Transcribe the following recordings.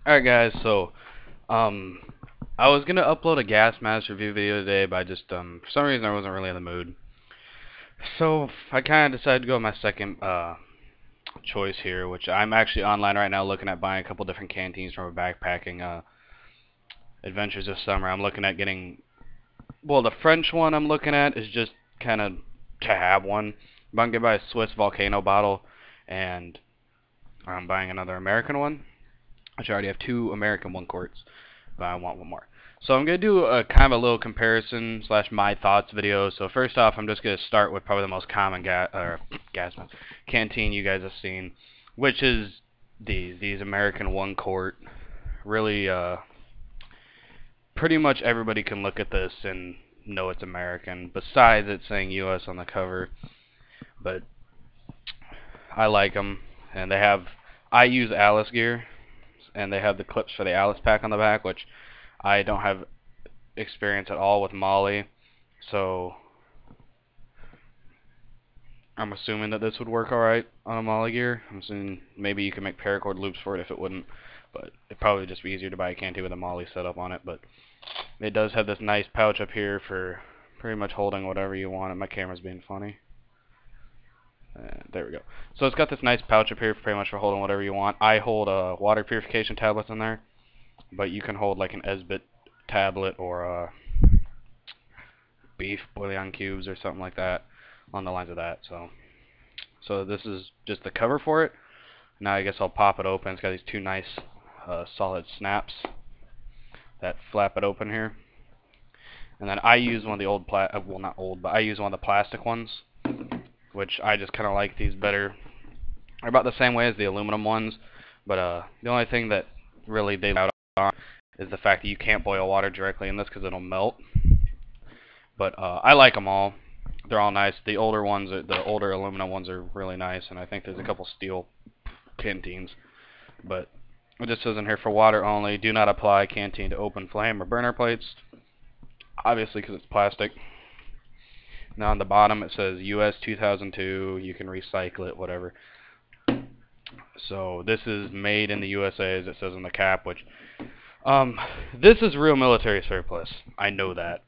Alright guys, so um I was gonna upload a gas mask review video today, but I just for some reason I wasn't really in the mood. So I kinda decided to go with my second choice here, which I'm actually online right now looking at buying a couple different canteens from a backpacking adventures this summer. I'm looking at getting, well, the French one I'm looking at is just kinda to have one. But I'm gonna buy a Swiss volcano bottle, and I'm buying another American one, which I already have two American one quarts, but I want one more. So I'm gonna do a kind of a little comparison slash my thoughts video. So first off, I'm just gonna start with probably the most common gas mask canteen you guys have seen, which is these American one quart. Really, pretty much everybody can look at this and know it's American. Besides it saying U.S. on the cover, but I like them, and they have. I use Alice gear, and they have the clips for the Alice pack on the back, which I don't have experience at all with Molly, so I'm assuming that this would work alright on a Molly gear. I'm assuming maybe you can make paracord loops for it if it wouldn't, but it'd probably just be easier to buy a canteen with a Molly setup on it. But it does have this nice pouch up here for pretty much holding whatever you want. My camera's being funny. There we go. So it's got this nice pouch up here pretty much for holding whatever you want. I hold water purification tablets in there, but you can hold like an Esbit tablet or beef bouillon cubes or something like that, on the lines of that. So this is just the cover for it. Now I guess I'll pop it open. It's got these two nice solid snaps that flap it open here. And then I use one of the old well, not old, but I use one of the plastic ones, which I just kind of like these better. They're about the same way as the aluminum ones, but the only thing that really they out on is the fact that you can't boil water directly in this because it'll melt. But I like them all. They're all nice. The older ones, the older aluminum ones, are really nice, and I think there's a couple steel canteens. But it just says in here, for water only, do not apply canteen to open flame or burner plates, obviously because it's plastic. Now on the bottom it says US 2002, you can recycle it, whatever. So this is made in the USA, as it says on the cap, which this is real military surplus. I know that.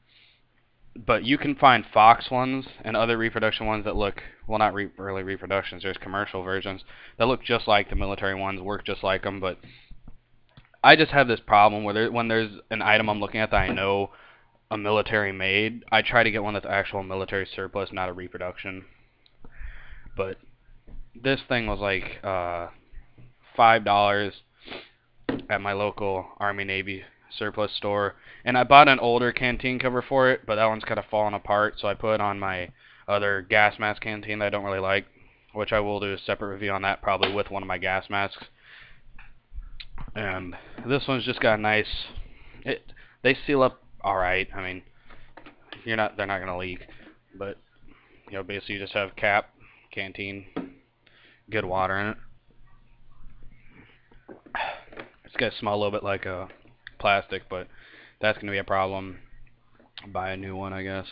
But you can find Fox ones and other reproduction ones that look, well, not really reproductions, there's commercial versions that look just like the military ones, work just like them, but I just have this problem where when there's an item I'm looking at that I know a military made, I try to get one that's actual military surplus, not a reproduction. But this thing was like $5 at my local Army Navy surplus store, and I bought an older canteen cover for it, but that one's kind of falling apart, so I put it on my other gas mask canteen that I don't really like, which I will do a separate review on that, probably with one of my gas masks. And this one's just got a nice, they seal up alright. I mean, they're not gonna leak, but basically you just have cap, canteen, good water in it. It's gonna smell a little bit like a plastic, but that's gonna be a problem. Buy a new one, I guess.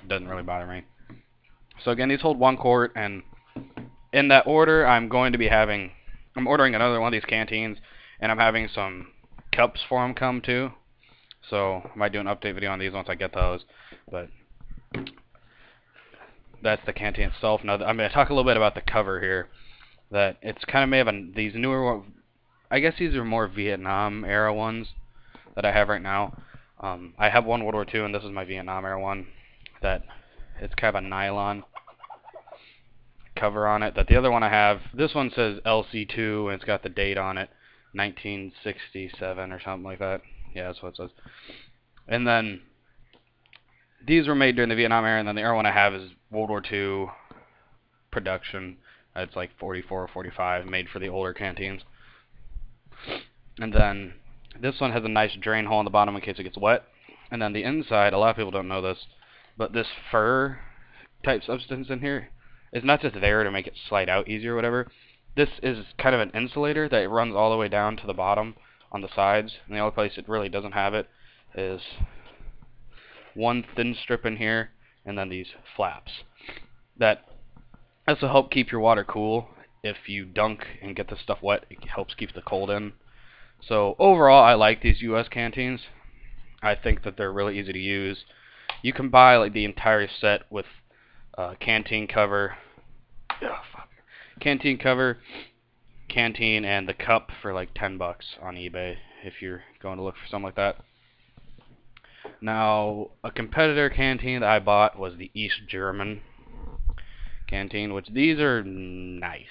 Doesn't really bother me. So again, these hold 1 quart, and in that order, I'm ordering another one of these canteens, and I'm having some cups for them come too. So I might do an update video on these once I get those. But that's the canteen itself. Now I'm going to talk a little bit about the cover here. That it's kind of made of these newer, I guess these are more Vietnam era ones that I have right now. I have one World War II, and this is my Vietnam era one. That it's kind of a nylon cover on it. That the other one I have, this one says LC2, and it's got the date on it, 1967 or something like that. Yeah, that's what it says. And then these were made during the Vietnam era, and then the other one I have is World War II production. It's like 44 or 45, made for the older canteens. And then this one has a nice drain hole in the bottom in case it gets wet. And then the inside, a lot of people don't know this, but this fur type substance in here is not just there to make it slide out easier or whatever. This is kind of an insulator that runs all the way down to the bottom on the sides. And the only place it really doesn't have it is one thin strip in here, and then these flaps. This will help keep your water cool if you dunk and get the stuff wet, it helps keep the cold in. So overall, I like these US canteens. I think that they're really easy to use. You can buy like the entire set with canteen cover, canteen cover, canteen, and the cup for like $10 on eBay if you're going to look for something like that. Now, a competitor canteen that I bought was the East German Canteen, which these are nice.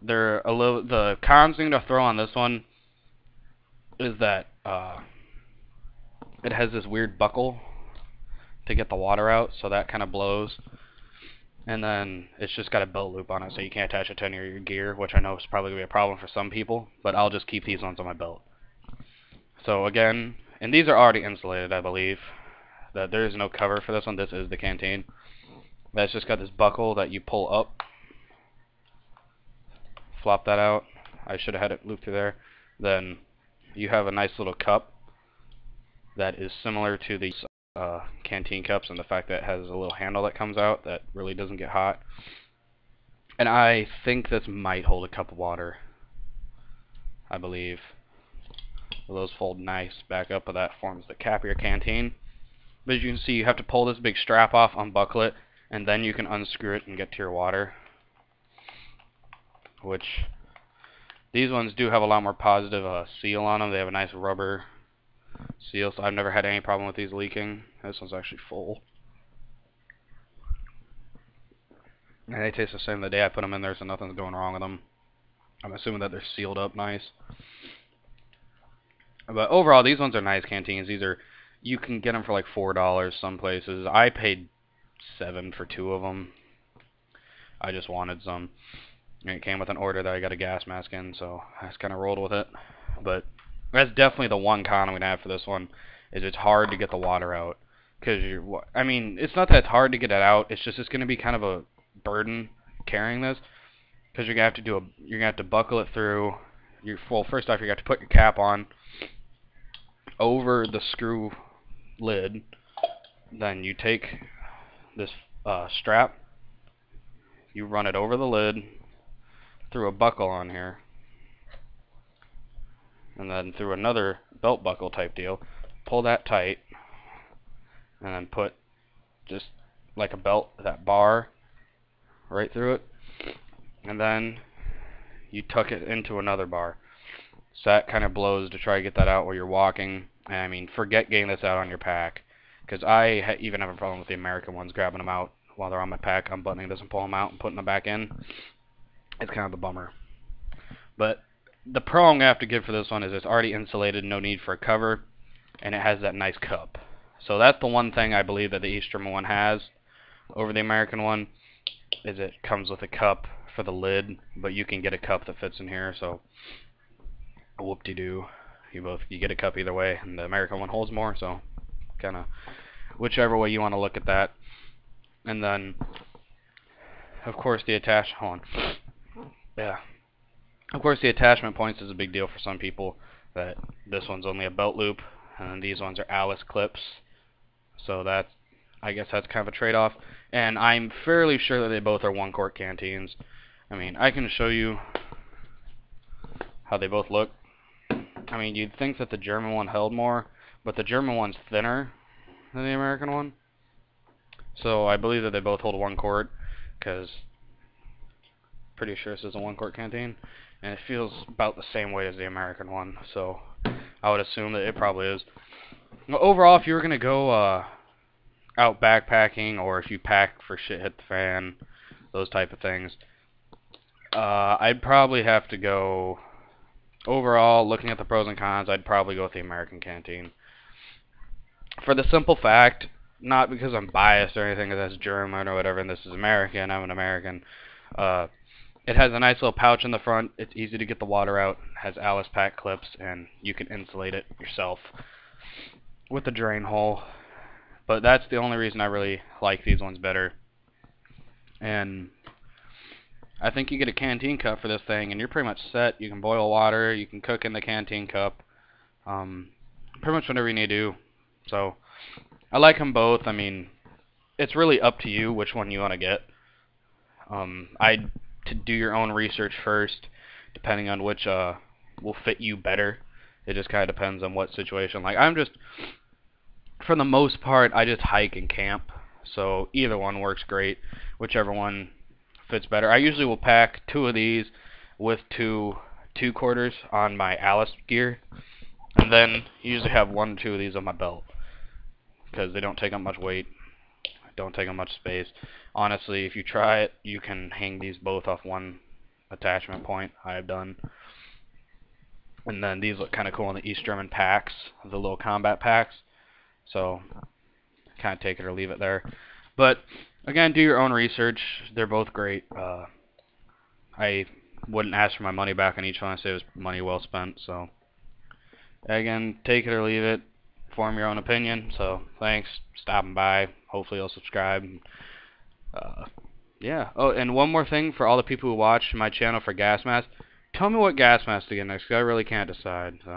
They're a little. The cons thing to throw on this one is that it has this weird buckle to get the water out, so that kind of blows. And then it's just got a belt loop on it, so you can't attach it to any of your gear, which I know is probably going to be a problem for some people, but I'll just keep these ones on my belt. So again, and these are already insulated, I believe. That there is no cover for this one. This is the canteen. That's just got this buckle that you pull up. Flop that out. I should have had it looped through there. Then you have a nice little cup that is similar to the canteen cups, and the fact that it has a little handle that comes out that really doesn't get hot. And I think this might hold a cup of water, I believe. Those fold nice back up, but that forms the cap of your canteen. But as you can see, you have to pull this big strap off, unbuckle it, and then you can unscrew it and get to your water. Which, these ones do have a lot more positive seal on them. They have a nice rubber seal, so I've never had any problem with these leaking. This one's actually full. And they taste the same the day I put them in there, so nothing's going wrong with them. I'm assuming that they're sealed up nice. But overall, these ones are nice canteens. These are, you can get them for like $4 some places. I paid $7 for 2 of them. I just wanted some. And it came with an order that I got a gas mask in, so I just kind of rolled with it. But that's definitely the one con I'm going to have for this one, is it's hard to get the water out. Because I mean, it's not that it's hard to get it out. It's just it's going to be kind of a burden carrying this, because you're going to have to buckle it through. Well, first off, you're going to have to put your cap on over the screw lid. Then you take this strap, you run it over the lid through a buckle on here, and then through another belt buckle type deal, pull that tight, and then put just like a belt, that bar right through it, and then you tuck it into another bar. So that kind of blows to try to get that out while you're walking. And I mean, forget getting this out on your pack, because I even have a problem with the American ones, grabbing them out while they're on my pack, unbuttoning this and pulling them out and putting them back in. It's kind of a bummer. But the pro I'm going to have to give for this one is it's already insulated, no need for a cover, and it has that nice cup. So that's the one thing I believe that the East German one has over the American one, is it comes with a cup for the lid, but you can get a cup that fits in here, so whoop-de-doo. You get a cup either way, and the American one holds more, so kind of whichever way you want to look at that. And then, of course, the attachment points is a big deal for some people. That this one's only a belt loop, and these ones are Alice clips. So that's, I guess that's kind of a trade-off. And I'm fairly sure that they both are 1-quart canteens. I mean, I can show you how they both look. I mean, you'd think that the German one held more, but the German one's thinner than the American one. So I believe that they both hold 1 quart, because pretty sure this is a 1-quart canteen, and it feels about the same weight as the American one, so I would assume that it probably is. Overall, if you were going to go out backpacking, or if you pack for shit hit the fan, those type of things, I'd probably have to go, overall, looking at the pros and cons, I'd probably go with the American canteen. For the simple fact, not because I'm biased or anything, because that's German or whatever, and this is American, I'm an American, it has a nice little pouch in the front, it's easy to get the water out, has Alice pack clips, and you can insulate it yourself with the drain hole. But that's the only reason I really like these ones better. And I think you get a canteen cup for this thing, and you're pretty much set. You can boil water, you can cook in the canteen cup, pretty much whatever you need to do. So I like them both. I mean, it's really up to you which one you want to get. to do your own research first, depending on which will fit you better. It just kind of depends on what situation. Like for the most part, I just hike and camp, so either one works great, whichever one fits better. I usually will pack 2 of these with two quarters on my Alice gear, and then usually have 1 or 2 of these on my belt, because they don't take up much weight, don't take up much space. Honestly, if you try it, you can hang these both off one attachment point. I have done. And then these look kind of cool in the East German packs, the little combat packs. So, kind of take it or leave it there. But, again, do your own research. They're both great. I wouldn't ask for my money back on each one. I say it was money well spent. So, again, take it or leave it. Form your own opinion. So, thanks for stopping by. Hopefully you'll subscribe. Yeah. Oh, and one more thing for all the people who watch my channel for gas masks. Tell me what gas mask to get next, because I really can't decide. So.